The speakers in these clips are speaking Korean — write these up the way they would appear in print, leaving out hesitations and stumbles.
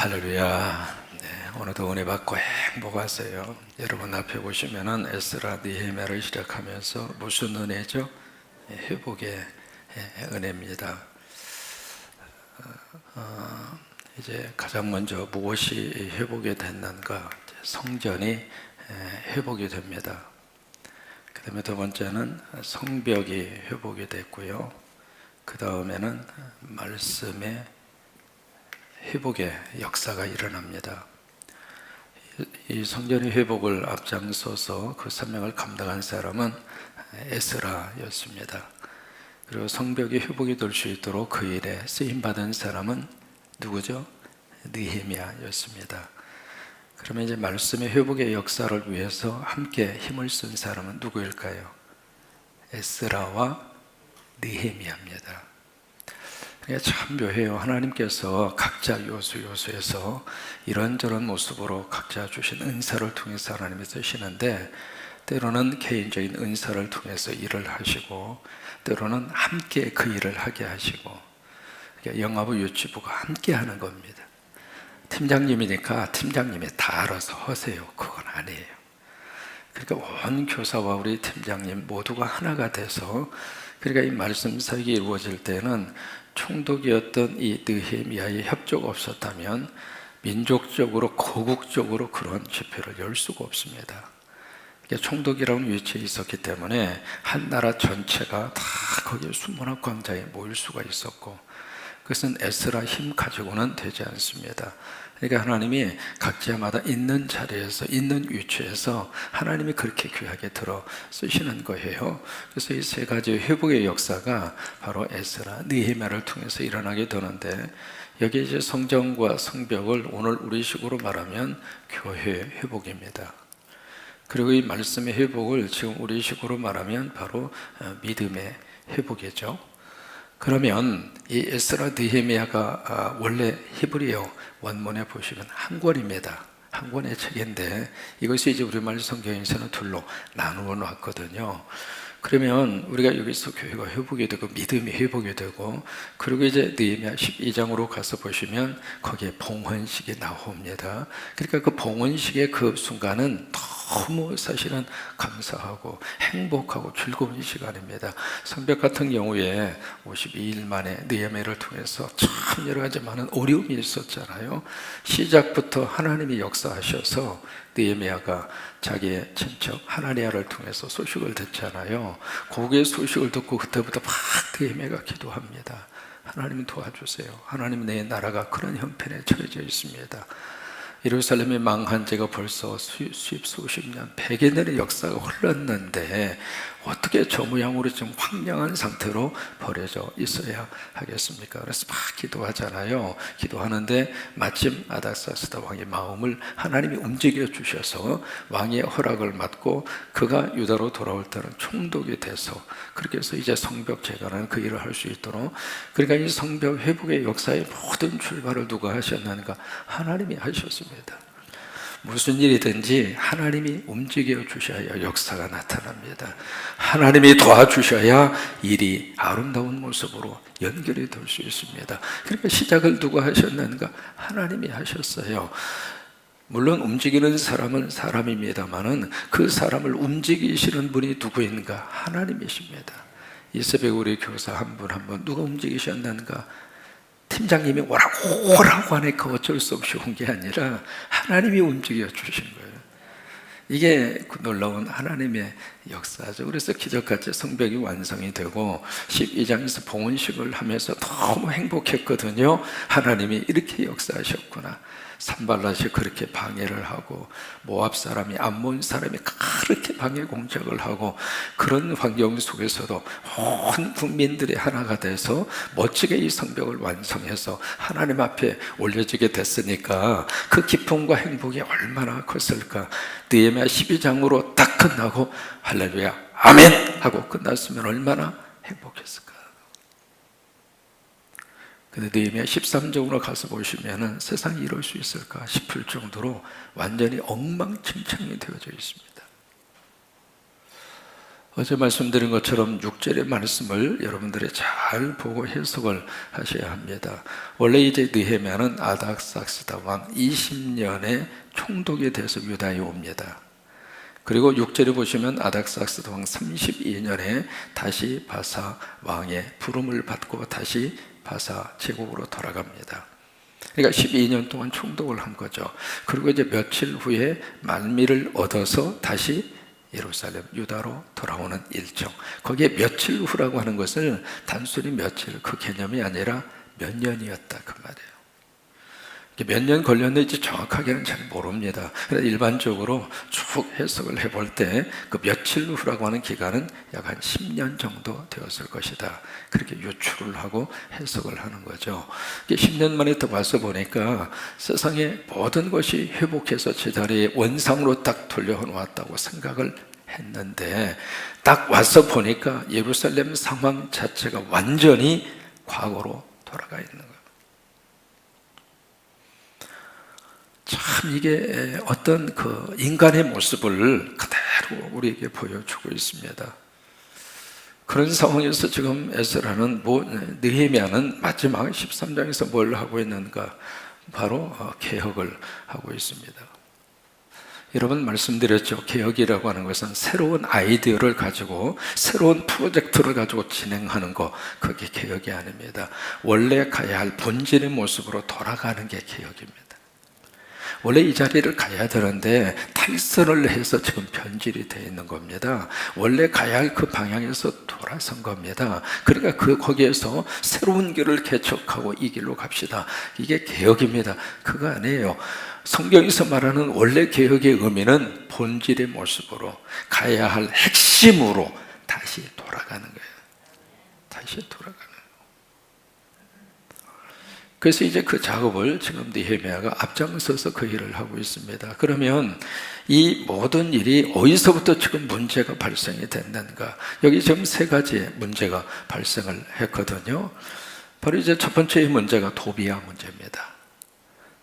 할렐루야. 네, 오늘도 은혜 받고 행복하세요. 여러분 앞에 보시면은 에스라 느헤미야를 시작하면서 무슨 은혜죠? 회복의 은혜입니다. 이제 가장 먼저 무엇이 회복이 됐는가? 성전이 회복이 됩니다. 그 다음에 두 번째는 성벽이 회복이 됐고요. 그 다음에는 말씀의 회복의 역사가 일어납니다. 이 성전의 회복을 앞장서서 그 사명을 감당한 사람은 에스라였습니다. 그리고 성벽이 회복이 될 수 있도록 그 일에 쓰임받은 사람은 누구죠? 느헤미야였습니다. 그러면 이제 말씀의 회복의 역사를 위해서 함께 힘을 쓴 사람은 누구일까요? 에스라와 느헤미야입니다. 참 묘해요. 하나님께서 각자 요소에서 이런저런 모습으로 각자 주신 은사를 통해서 하나님이 쓰시는데, 때로는 개인적인 은사를 통해서 일을 하시고, 때로는 함께 그 일을 하게 하시고, 영화부 유치부가 함께 하는 겁니다. 팀장님이니까 팀장님이 다 알아서 하세요. 그건 아니에요. 그러니까 온 교사와 우리 팀장님 모두가 하나가 돼서, 그러니까 이 말씀 사역이 이루어질 때는 총독이었던 이 느헤미야의 협조가 없었다면 민족적으로 거국적으로 그런 집회를 열 수가 없습니다. 총독이라는 위치에 있었기 때문에 한 나라 전체가 다 거기에 수문학 광장에 모일 수가 있었고, 그것은 에스라 힘 가지고는 되지 않습니다. 그러니까 하나님이 각자마다 있는 자리에서 있는 위치에서 하나님이 그렇게 귀하게 들어 쓰시는 거예요. 그래서 이 세 가지 회복의 역사가 바로 에스라, 느헤미야를 통해서 일어나게 되는데, 여기 이제 성전과 성벽을 오늘 우리식으로 말하면 교회 회복입니다. 그리고 이 말씀의 회복을 지금 우리식으로 말하면 바로 믿음의 회복이죠. 그러면 이 에스라 느헤미야가 원래 히브리어 원문에 보시면 한 권입니다. 한 권의 책인데 이것이 이제 우리말 성경에서는 둘로 나누어 놨거든요. 그러면 우리가 여기서 교회가 회복이 되고 믿음이 회복이 되고, 그리고 이제 느헤미야 12장으로 가서 보시면 거기에 봉헌식이 나옵니다. 그러니까 그 봉헌식의 그 순간은 너무 사실은 감사하고 행복하고 즐거운 시간입니다. 성벽 같은 경우에 52일 만에 느헤미야를 통해서 참 여러 가지 많은 어려움이 있었잖아요. 시작부터 하나님이 역사하셔서 느헤미야가 자기의 친척 하나니아를 통해서 소식을 듣잖아요. 그의 소식을 듣고 그때부터 막 느헤미야가 기도합니다. 하나님 도와주세요. 하나님, 내 나라가 그런 형편에 처해져 있습니다. 예루살렘이 망한 지가 벌써 수십 년, 100여 년의 역사가 흘렀는데 어떻게 저 모양으로 지금 황량한 상태로 버려져 있어야 하겠습니까? 그래서 막 기도하잖아요. 기도하는데 마침 아닥사스다 왕의 마음을 하나님이 움직여 주셔서 왕의 허락을 받고 그가 유다로 돌아올 때는 총독이 돼서, 그렇게 해서 이제 성벽 재건하는 그 일을 할 수 있도록, 그러니까 이 성벽 회복의 역사의 모든 출발을 누가 하셨는가? 하나님이 하셨습니다. 무슨 일이든지 하나님이 움직여 주셔야 역사가 나타납니다. 하나님이 도와주셔야 일이 아름다운 모습으로 연결이 될 수 있습니다. 그러니까 시작을 누가 하셨는가? 하나님이 하셨어요. 물론 움직이는 사람은 사람입니다만은 그 사람을 움직이시는 분이 누구인가? 하나님이십니다. 이 새벽에 우리 교사 한 분 한 분 누가 움직이셨는가? 팀장님이 오라고 하니까 어쩔 수 없이 온 게 아니라 하나님이 움직여 주신 거예요. 이게 놀라운 하나님의 역사죠. 그래서 기적같이 성벽이 완성이 되고 12장에서 봉헌식을 하면서 너무 행복했거든요. 하나님이 이렇게 역사하셨구나. 산발랏이 그렇게 방해를 하고 모압 사람이 암몬 사람이 그렇게 방해 공작을 하고, 그런 환경 속에서도 온 국민들이 하나가 돼서 멋지게 이 성벽을 완성해서 하나님 앞에 올려지게 됐으니까 그 기쁨과 행복이 얼마나 컸을까. 느헤미야 12장으로 딱 끝나고 할렐루야 아멘 하고 끝났으면 얼마나 행복했을까. 근데 느헤미야 13장으로 가서 보시면은 세상이 이럴 수 있을까 싶을 정도로 완전히 엉망진창이 되어져 있습니다. 어제 말씀드린 것처럼 6절의 말씀을 여러분들이 잘 보고 해석을 하셔야 합니다. 원래 이제 느헤미야는 아닥삭스다 왕 20년의 총독이 돼서 유다에 옵니다. 그리고 6절에 보시면 아닥삭스다 왕 32년에 다시 바사 왕의 부름을 받고 다시 바사 제국으로 돌아갑니다. 그러니까 12년 동안 총독을 한 거죠. 그리고 이제 며칠 후에 만미를 얻어서 다시 예루살렘, 유다로 돌아오는 일정. 거기에 며칠 후라고 하는 것을 단순히 며칠, 그 개념이 아니라 몇 년이었다 그 말이에요. 몇 년 걸렸는지 정확하게는 잘 모릅니다. 그래서 일반적으로 쭉 해석을 해볼 때 그 며칠 후라고 하는 기간은 약 한 10년 정도 되었을 것이다. 그렇게 유추를 하고 해석을 하는 거죠. 10년 만에 또 와서 보니까 세상의 모든 것이 회복해서 제자리에 원상으로 딱 돌려놓았다고 생각을 했는데 딱 와서 보니까 예루살렘 상황 자체가 완전히 과거로 돌아가 있는 거예요. 참 이게 어떤 그 인간의 모습을 그대로 우리에게 보여주고 있습니다. 그런 상황에서 지금 에스라는 느헤미야는 마지막 13장에서 뭘 하고 있는가? 바로 개혁을 하고 있습니다. 여러분 말씀드렸죠. 개혁이라고 하는 것은 새로운 아이디어를 가지고 새로운 프로젝트를 가지고 진행하는 거, 그게 개혁이 아닙니다. 원래 가야 할 본질의 모습으로 돌아가는 게 개혁입니다. 원래 이 자리를 가야 되는데 탈선을 해서 지금 변질이 되어 있는 겁니다. 원래 가야 할 그 방향에서 돌아선 겁니다. 그러니까 거기에서 새로운 길을 개척하고 이 길로 갑시다. 이게 개혁입니다. 그거 아니에요. 성경에서 말하는 원래 개혁의 의미는 본질의 모습으로 가야 할 핵심으로 다시 돌아가는 거예요. 다시 돌아가는 거예요. 그래서 이제 그 작업을 지금 느헤미야가 앞장서서 그 일을 하고 있습니다. 그러면 이 모든 일이 어디서부터 지금 문제가 발생이 됐는가? 여기 지금 세 가지의 문제가 발생을 했거든요. 바로 이제 첫 번째의 문제가 도비야 문제입니다.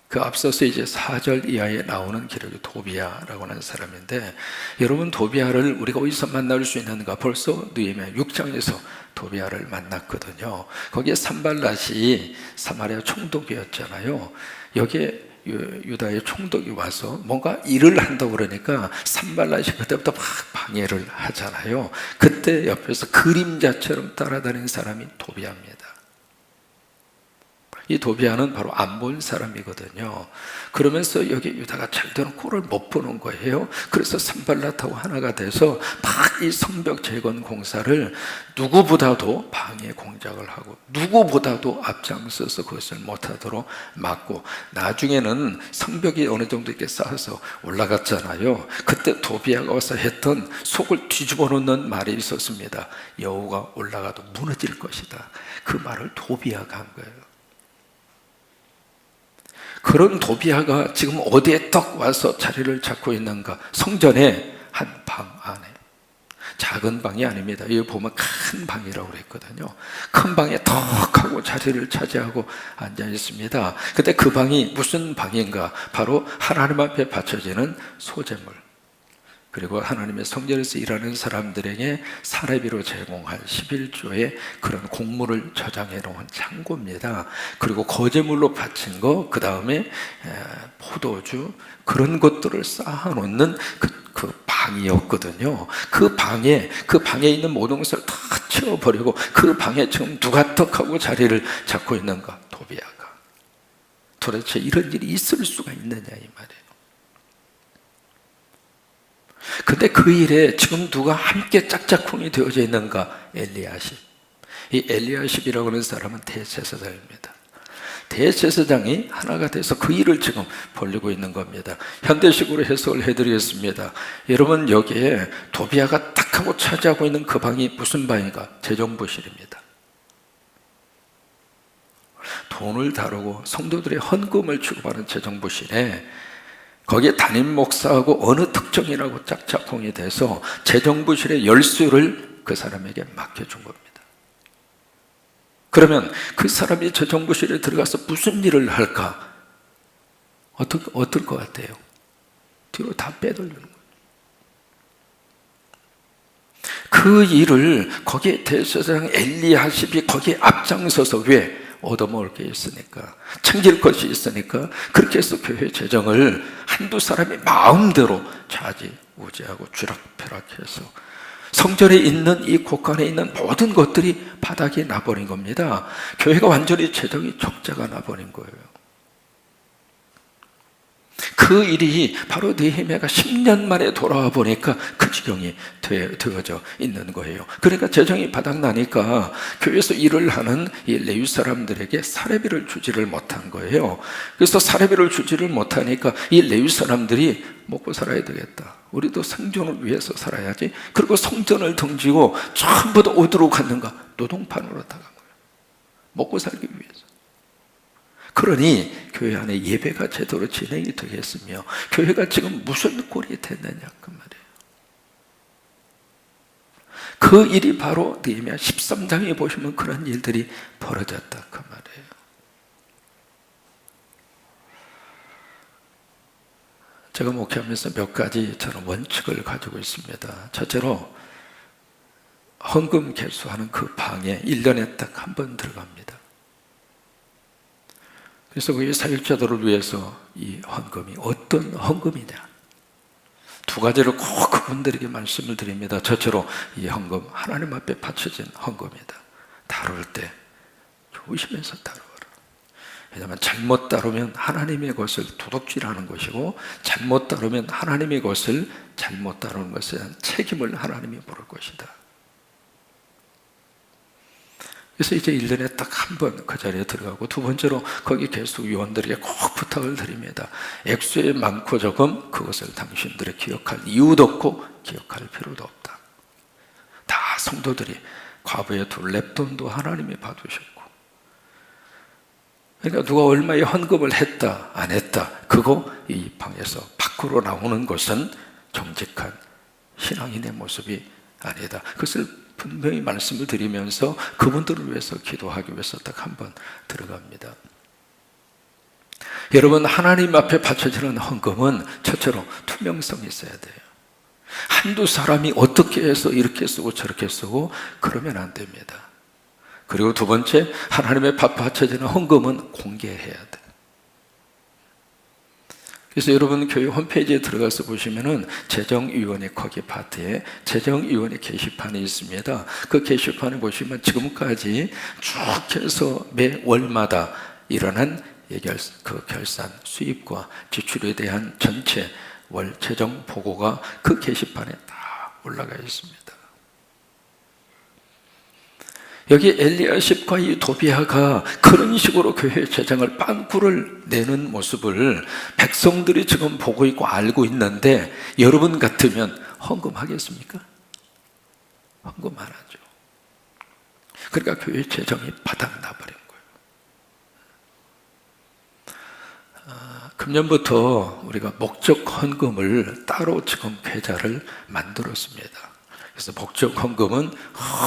그 앞서서 이제 4절 이하에 나오는 기록이 도비야라고 하는 사람인데, 여러분 도비야를 우리가 어디서 만날 수 있는가? 벌써 느헤미야 6장에서 도비야를 만났거든요. 거기에 산발랏이 사마리아 총독이었잖아요. 여기에 유다의 총독이 와서 뭔가 일을 한다고 그러니까 산발랏이 그때부터 막 방해를 하잖아요. 그때 옆에서 그림자처럼 따라다니는 사람이 도비야입니다. 이 도비야는 바로 안 본 사람이거든요. 그러면서 여기 유다가 잘 되는 꼴을 못 보는 거예요. 그래서 산발랏하고 하나가 돼서 막 이 성벽 재건 공사를 누구보다도 방해 공작을 하고 누구보다도 앞장서서 그것을 못하도록 막고, 나중에는 성벽이 어느 정도 이렇게 쌓아서 올라갔잖아요. 그때 도비야가 와서 했던 속을 뒤집어 놓는 말이 있었습니다. 여호가 올라가도 무너질 것이다. 그 말을 도비야가 한 거예요. 그런 도비야가 지금 어디에 떡 와서 자리를 잡고 있는가? 성전의 한 방 안에. 작은 방이 아닙니다. 여기 보면 큰 방이라고 그랬거든요. 큰 방에 턱 하고 자리를 차지하고 앉아 있습니다. 근데 그 방이 무슨 방인가? 바로 하나님 앞에 바쳐지는 소재물, 그리고 하나님의 성전에서 일하는 사람들에게 사례비로 제공할 11조의 그런 공물을 저장해 놓은 창고입니다. 그리고 거제물로 바친 거, 그 다음에 포도주, 그런 것들을 쌓아놓는 그 방이었거든요. 그 방에 있는 모든 것을 다 채워버리고 그 방에 지금 누가 떡하고 자리를 잡고 있는가? 도비야가. 도대체 이런 일이 있을 수가 있느냐 이 말이에요. 근데 그 일에 지금 누가 함께 짝짝꿍이 되어져 있는가? 엘리야십. 이 엘리야십이라고 하는 사람은 대제사장입니다. 대제사장이 하나가 돼서 그 일을 지금 벌리고 있는 겁니다. 현대식으로 해석을 해드리겠습니다. 여러분, 여기에 도비야가 딱 하고 차지하고 있는 그 방이 무슨 방인가? 재정부실입니다. 돈을 다루고 성도들의 헌금을 취급하는 재정부실에 거기에 담임 목사하고 어느 특정이라고 짝짝꿍이 돼서 재정부실의 열쇠를 그 사람에게 맡겨준 겁니다. 그러면 그 사람이 재정부실에 들어가서 무슨 일을 할까? 어떨 것 같아요? 뒤로 다 빼돌리는 거예요. 그 일을 거기에 대제사장 엘리야십이 거기에 앞장서서, 왜? 얻어먹을 게 있으니까, 챙길 것이 있으니까. 그렇게 해서 교회 재정을 한두 사람이 마음대로 좌지우지하고 쥐락펴락해서 성전에 있는 이 곳간에 있는 모든 것들이 바닥이 나버린 겁니다. 교회가 완전히 재정이 적자가 나버린 거예요. 그 일이 바로 느헤미야가 10년 만에 돌아와 보니까 그 지경이 되어져 있는 거예요. 그러니까 재정이 바닥나니까 교회에서 일을 하는 이 레위 사람들에게 사례비를 주지를 못한 거예요. 그래서 사례비를 주지를 못하니까 이 레위 사람들이 먹고 살아야 되겠다, 우리도 생존을 위해서 살아야지. 그리고 성전을 등지고 전부 다 어디로 갔는가? 노동판으로 다 간 거예요. 먹고 살기 위해서. 그러니 교회 안에 예배가 제대로 진행이 되겠으며 교회가 지금 무슨 꼴이 됐느냐 그 말이에요. 그 일이 바로 느헤미야 13장에 보시면 그런 일들이 벌어졌다 그 말이에요. 제가 목회하면서 몇 가지 저는 원칙을 가지고 있습니다. 첫째로 헌금 개수하는 그 방에 1년에 딱 한 번 들어갑니다. 그래서 그 사역자들을 위해서 이 헌금이 어떤 헌금이냐, 두 가지를 꼭 그분들에게 말씀을 드립니다. 첫째로 이 헌금 하나님 앞에 바쳐진 헌금이다. 다룰 때 조심해서 다루어라. 왜냐하면 잘못 다루면 하나님의 것을 도둑질하는 것이고, 잘못 다루면 하나님의 것을 잘못 다루는 것에 대한 책임을 하나님이 물을 것이다. 그래서 이제 1년에 딱 한 번 그 자리에 들어가고, 두 번째로 거기 계속 위원들에게 꼭 부탁을 드립니다. 액수의 많고 적음 그것을 당신들이 기억할 이유도 없고 기억할 필요도 없다. 다 성도들이 과부의 둘랩돈도 하나님이 받으셨고, 그러니까 누가 얼마의 헌금을 했다 안 했다 그거 이 방에서 밖으로 나오는 것은 정직한 신앙인의 모습이 아니다. 그것을 분명히 말씀을 드리면서 그분들을 위해서 기도하기 위해서 딱 한 번 들어갑니다. 여러분, 하나님 앞에 바쳐지는 헌금은 첫째로 투명성이 있어야 돼요. 한두 사람이 어떻게 해서 이렇게 쓰고 저렇게 쓰고 그러면 안 됩니다. 그리고 두 번째, 하나님의 밥 바쳐지는 헌금은 공개해야 돼요. 그래서 여러분 교회 홈페이지에 들어가서 보시면은 재정위원회 거기 파트에 재정위원회 게시판이 있습니다. 그 게시판에 보시면 지금까지 쭉 해서 매 월마다 일어난 그 결산 수입과 지출에 대한 전체 월 재정 보고가 그 게시판에 다 올라가 있습니다. 여기 엘리야십과 이 도비야가 그런 식으로 교회 재정을 빵꾸를 내는 모습을 백성들이 지금 보고 있고 알고 있는데, 여러분 같으면 헌금하겠습니까? 헌금 안 하죠. 그러니까 교회 재정이 바닥나버린 거예요. 금년부터 우리가 목적 헌금을 따로 지금 계좌를 만들었습니다. 그래서 목적 헌금은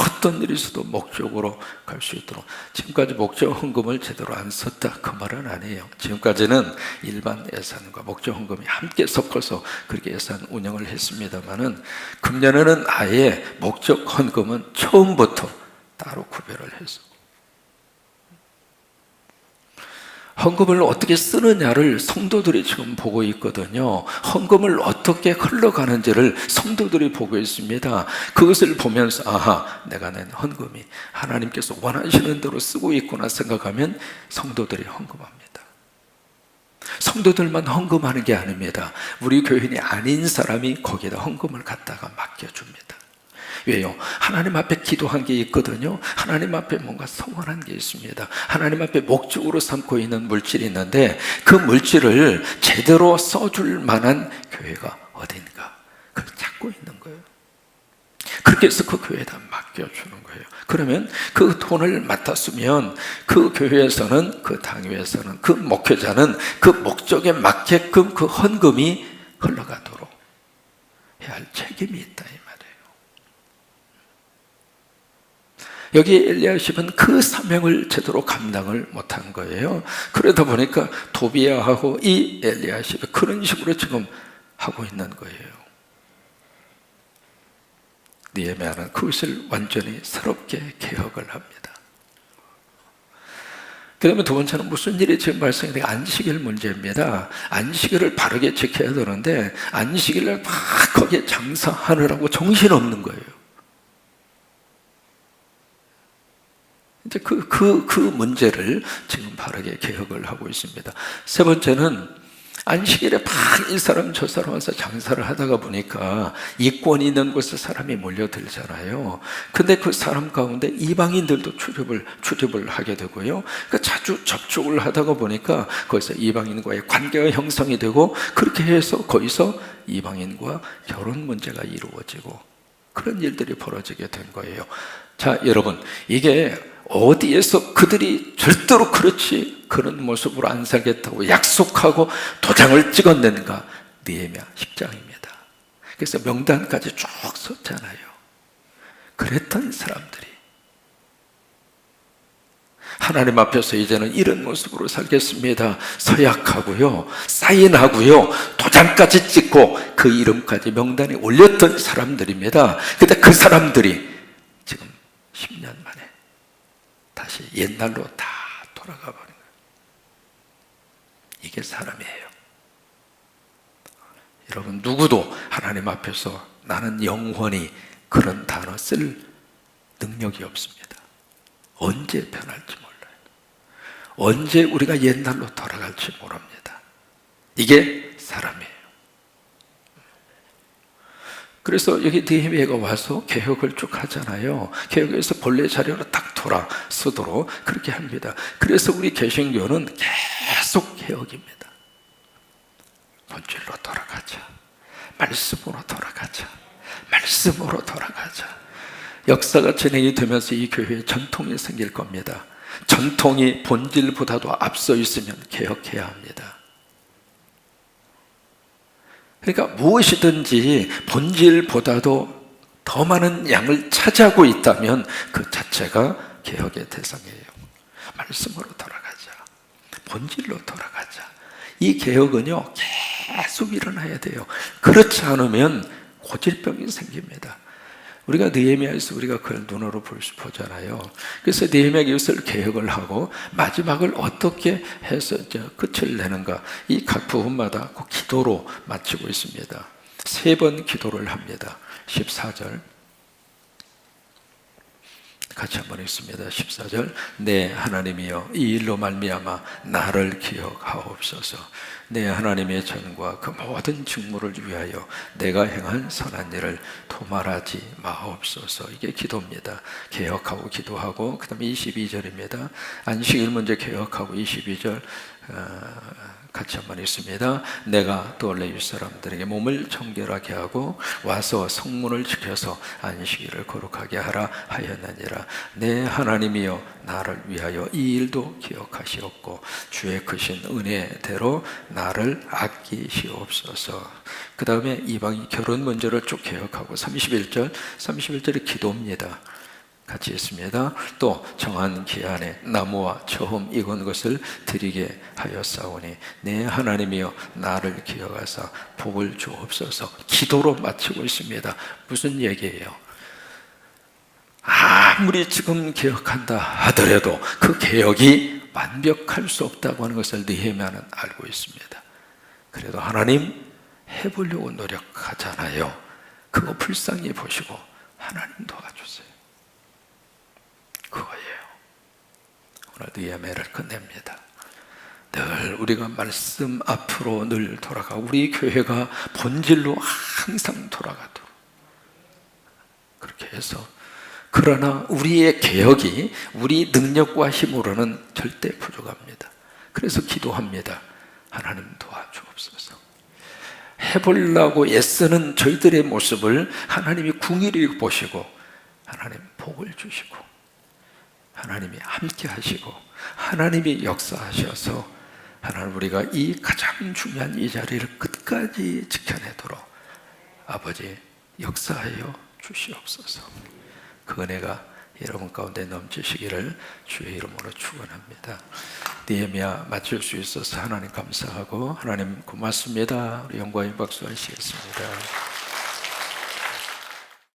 어떤 일이 있어도 목적으로 갈 수 있도록, 지금까지 목적 헌금을 제대로 안 썼다 그 말은 아니에요. 지금까지는 일반 예산과 목적 헌금이 함께 섞어서 그렇게 예산 운영을 했습니다만은, 금년에는 아예 목적 헌금은 처음부터 따로 구별을 해서 헌금을 어떻게 쓰느냐를 성도들이 지금 보고 있거든요. 헌금을 어떻게 흘러가는지를 성도들이 보고 있습니다. 그것을 보면서 아하, 내가 낸 헌금이 하나님께서 원하시는 대로 쓰고 있구나 생각하면 성도들이 헌금합니다. 성도들만 헌금하는 게 아닙니다. 우리 교인이 아닌 사람이 거기다 헌금을 갖다가 맡겨줍니다. 왜요? 하나님 앞에 기도한 게 있거든요. 하나님 앞에 뭔가 성원한 게 있습니다. 하나님 앞에 목적으로 삼고 있는 물질이 있는데, 그 물질을 제대로 써줄 만한 교회가 어딘가 그걸 찾고 있는 거예요. 그렇게 해서 그 교회에다 맡겨주는 거예요. 그러면 그 돈을 맡았으면 그 교회에서는, 그 당회에서는, 그 목회자는 그 목적에 맞게끔 그 헌금이 흘러가도록 해야 할 책임이 있다 이 말이에요. 여기 엘리야십은 그 사명을 제대로 감당을 못한 거예요. 그러다 보니까 도비야하고 이 엘리야십이 그런 식으로 지금 하고 있는 거예요. 느헤미야는 그것을 완전히 새롭게 개혁을 합니다. 그 다음에 두 번째는 무슨 일이 지금 발생이 돼요? 안식일 문제입니다. 안식일을 바르게 지켜야 되는데 안식일을 막 거기에 장사하느라고 정신없는 거예요. 이제 그 문제를 지금 바르게 개혁을 하고 있습니다. 세 번째는 안식일에 막 이 사람 저 사람 와서 장사를 하다가 보니까 이권 있는 곳에 사람이 몰려들잖아요. 근데 그 사람 가운데 이방인들도 출입을 하게 되고요. 그러니까 자주 접촉을 하다가 보니까 거기서 이방인과의 관계가 형성이 되고 그렇게 해서 거기서 이방인과 결혼 문제가 이루어지고 그런 일들이 벌어지게 된 거예요. 자, 여러분, 이게 어디에서 그들이 절대로 그런 모습으로 안 살겠다고 약속하고 도장을 찍어냈는가? 느헤미야 10장입니다. 그래서 명단까지 쭉 썼잖아요. 그랬던 사람들이 하나님 앞에서 이제는 이런 모습으로 살겠습니다. 서약하고요, 사인하고요, 도장까지 찍고 그 이름까지 명단에 올렸던 사람들입니다. 근데 그 사람들이 지금 10년 만에 다시 옛날로 다 돌아가 버린 거예요. 이게 사람이에요. 여러분, 누구도 하나님 앞에서 나는 영원히 그런 단어 쓸 능력이 없습니다. 언제 변할지 몰라요. 언제 우리가 옛날로 돌아갈지 모릅니다. 이게 사람이에요. 그래서 여기 느헤미야가 와서 개혁을 쭉 하잖아요. 개혁에서 본래 자료로 딱 돌아 쓰도록 그렇게 합니다. 그래서 우리 개신교는 계속 개혁입니다. 본질로 돌아가자. 말씀으로 돌아가자. 말씀으로 돌아가자. 역사가 진행이 되면서 이 교회에 전통이 생길 겁니다. 전통이 본질보다도 앞서 있으면 개혁해야 합니다. 그러니까 무엇이든지 본질보다도 더 많은 양을 차지하고 있다면 그 자체가 개혁의 대상이에요. 말씀으로 돌아가자. 본질로 돌아가자. 이 개혁은요, 계속 일어나야 돼요. 그렇지 않으면 고질병이 생깁니다. 우리가 느헤미야에서 우리가 그걸 눈으로 보잖아요. 그래서 느헤미야가 이것을 개혁을 하고 마지막을 어떻게 해서 끝을 내는가, 이 각 부분마다 그 기도로 마치고 있습니다. 3번 기도를 합니다. 14절 같이 한번 읽습니다. 14절 내 하나님이여, 이 일로 말미암아 나를 기억하옵소서. 내 하나님의 전과 그 모든 직무를 위하여 내가 행한 선한 일을 도말하지 마옵소서. 이게 기도입니다. 개혁하고 기도하고, 그 다음에 22절입니다. 안식일 문제 개혁하고 22절 같이 한번 읽습니다. 내가 또 레위 사람들에게 몸을 정결하게 하고 와서 성문을 지켜서 안식일을 거룩하게 하라 하였느니라. 내 하나님이여, 나를 위하여 이 일도 기억하시옵고 주의 크신 은혜대로 나를 아끼시옵소서. 그 다음에 이방인 결혼 문제를 쭉 개혁하고 31절이 기도입니다. 같이 있습니다. 또 정한 기한에 나무와 처음 익은 것을 드리게 하였사오니 내 하나님이여, 나를 기억하사 복을 주옵소서. 기도로 마치고 있습니다. 무슨 얘기예요? 아무리 지금 개혁한다 하더라도 그 개혁이 완벽할 수 없다고 하는 것을 느헤미야는 알고 있습니다. 그래도 하나님 해보려고 노력하잖아요. 그거 불쌍히 보시고 하나님 도와주세요. 그거예요. 오늘 느헤미야를 끝냅니다. 늘 우리가 말씀 앞으로 늘 돌아가, 우리 교회가 본질로 항상 돌아가도록 그렇게 해서, 그러나 우리의 개혁이 우리 능력과 힘으로는 절대 부족합니다. 그래서 기도합니다. 하나님 도와주옵소서. 해보려고 애쓰는 저희들의 모습을 하나님이 궁일이 보시고 하나님 복을 주시고 하나님이 함께 하시고 하나님이 역사하셔서 하나님, 우리가 이 가장 중요한 이 자리를 끝까지 지켜내도록 아버지 역사하여 주시옵소서. 그 은혜가 여러분 가운데 넘치시기를 주의 이름으로 축원합니다. 느헤미야 마칠 수 있어서 하나님 감사하고, 하나님 고맙습니다. 우리 영광의 박수 하시겠습니다.